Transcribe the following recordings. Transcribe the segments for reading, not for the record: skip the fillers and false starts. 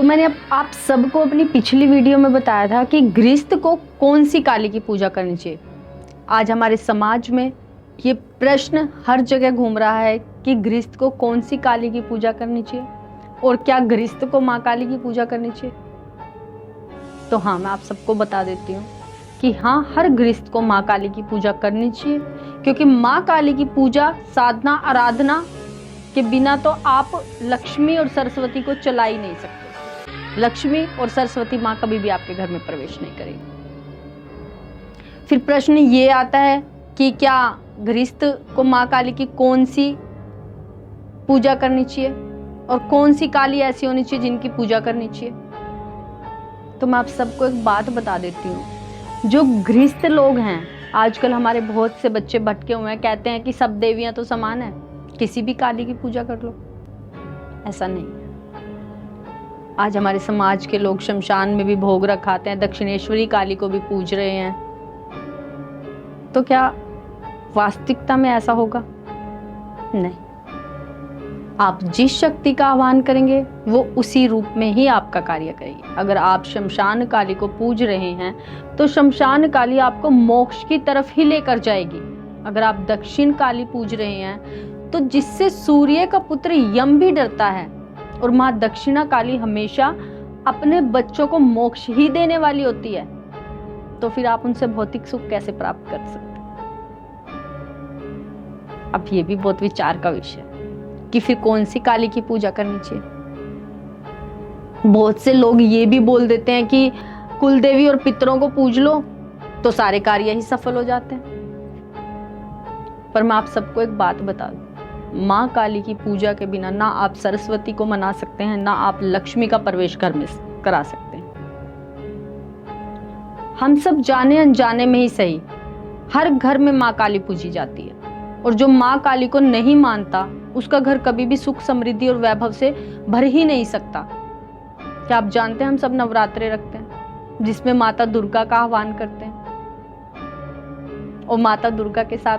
तो मैंने आप सबको अपनी पिछली वीडियो में बताया था कि गृहस्थ को कौन सी काली की पूजा करनी चाहिए। आज हमारे समाज में ये प्रश्न हर जगह घूम रहा है कि गृहस्थ को कौन सी काली की पूजा करनी चाहिए और क्या गृहस्थ को माँ काली की पूजा करनी चाहिए। तो हाँ, मैं आप सबको बता देती हूँ कि हाँ, हर गृहस्थ को माँ काली की पूजा करनी चाहिए, क्योंकि माँ काली की पूजा साधना आराधना के बिना तो आप लक्ष्मी और सरस्वती को चला ही नहीं सकते। लक्ष्मी और सरस्वती माँ कभी भी आपके घर में प्रवेश नहीं करेगी। फिर प्रश्न ये आता है कि क्या गृहस्थ को माँ काली की कौन सी पूजा करनी चाहिए और कौन सी काली ऐसी होनी चाहिए जिनकी पूजा करनी चाहिए। तो मैं आप सबको एक बात बता देती हूँ, जो गृहस्थ लोग हैं, आजकल हमारे बहुत से बच्चे भटके हुए हैं, कहते हैं कि सब देवियां तो समान है, किसी भी काली की पूजा कर लो। ऐसा नहीं है। आज हमारे समाज के लोग शमशान में भी भोग रखाते हैं, दक्षिणेश्वरी काली को भी पूज रहे हैं। तो क्या वास्तविकता में ऐसा होगा? नहीं। आप जिस शक्ति का आह्वान करेंगे वो उसी रूप में ही आपका कार्य करेगी। अगर आप शमशान काली को पूज रहे हैं तो शमशान काली आपको मोक्ष की तरफ ही लेकर जाएगी। अगर आप दक्षिण काली पूज रहे हैं तो जिससे सूर्य का पुत्र यम भी डरता है, और माँ दक्षिणा काली हमेशा अपने बच्चों को मोक्ष ही देने वाली होती है, तो फिर आप उनसे भौतिक सुख कैसे प्राप्त कर सकते? अब ये भी बहुत विचार का विषय है कि फिर कौन सी काली की पूजा करनी चाहिए। बहुत से लोग ये भी बोल देते हैं कि कुलदेवी और पितरों को पूज लो तो सारे कार्य ही सफल हो जाते हैं। पर मैं आप सबको एक बात बता दूं, माँ काली की पूजा के बिना ना आप सरस्वती को मना सकते हैं, ना आप लक्ष्मी का प्रवेश घर में करा सकते हैं। हम सब जाने अनजाने में ही सही, हर घर में माँ काली पूजी जाती है, और जो माँ काली को नहीं मानता उसका घर कभी भी सुख समृद्धि और वैभव से भर ही नहीं सकता। क्या आप जानते हैं हम सब नवरात्रे रखते हैं जिसमें माता दुर्गा का आह्वान करते हैं, और माता दुर्गा के साथ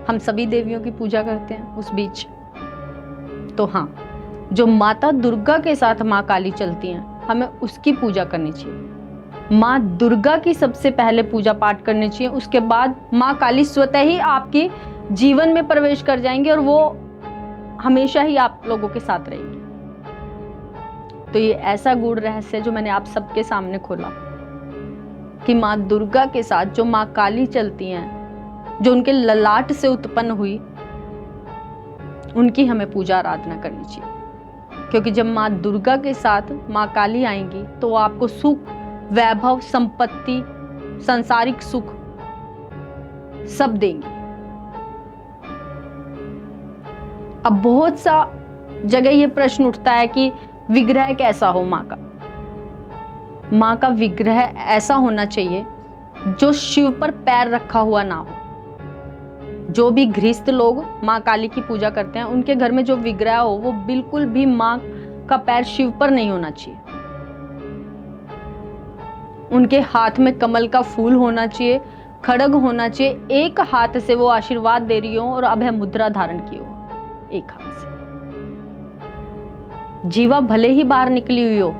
हम सभी देवियों की पूजा करते हैं उस बीच। तो हाँ, जो माता दुर्गा के साथ माँ काली चलती हैं, हमें उसकी पूजा करनी चाहिए। माँ दुर्गा की सबसे पहले पूजा पाठ करनी चाहिए, उसके बाद माँ काली स्वतः ही आपकी जीवन में प्रवेश कर जाएंगी और वो हमेशा ही आप लोगों के साथ रहेंगी। तो ये ऐसा गूढ़ रहस्य जो मैंने आप सबके सामने खोला कि माँ दुर्गा के साथ जो माँ काली चलती हैं, जो उनके ललाट से उत्पन्न हुई, उनकी हमें पूजा आराधना करनी चाहिए। क्योंकि जब माँ दुर्गा के साथ माँ काली आएंगी तो वो आपको सुख, वैभव, संपत्ति, सांसारिक सुख सब देंगी। अब बहुत सा जगह ये प्रश्न उठता है कि विग्रह कैसा हो माँ का। माँ का विग्रह ऐसा होना चाहिए जो शिव पर पैर रखा हुआ ना हो। जो भी गृहस्थ लोग माँ काली की पूजा करते हैं, उनके घर में जो विग्रह हो वो बिल्कुल भी माँ का पैर शिव पर नहीं होना चाहिए। उनके हाथ में कमल का फूल होना चाहिए, खड्ग होना चाहिए, एक हाथ से वो आशीर्वाद दे रही हो और अभय मुद्रा धारण की हो एक हाथ से। जीवा भले ही बाहर निकली हुई हो,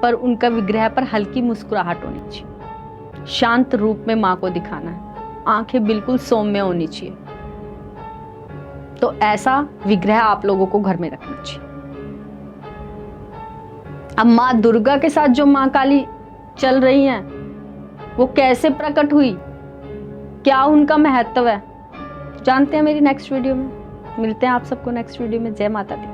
पर उनका विग्रह पर हल्की मुस्कुराहट होनी चाहिए। शांत रूप में माँ को दिखाना है, आंखें बिल्कुल सौम्य होनी चाहिए। तो ऐसा विग्रह आप लोगों को घर में रखना चाहिए। अब माँ दुर्गा के साथ जो माँ काली चल रही हैं, वो कैसे प्रकट हुई, क्या उनका महत्व है, जानते हैं मेरी नेक्स्ट वीडियो में। मिलते हैं आप सबको नेक्स्ट वीडियो में। जय माता दी।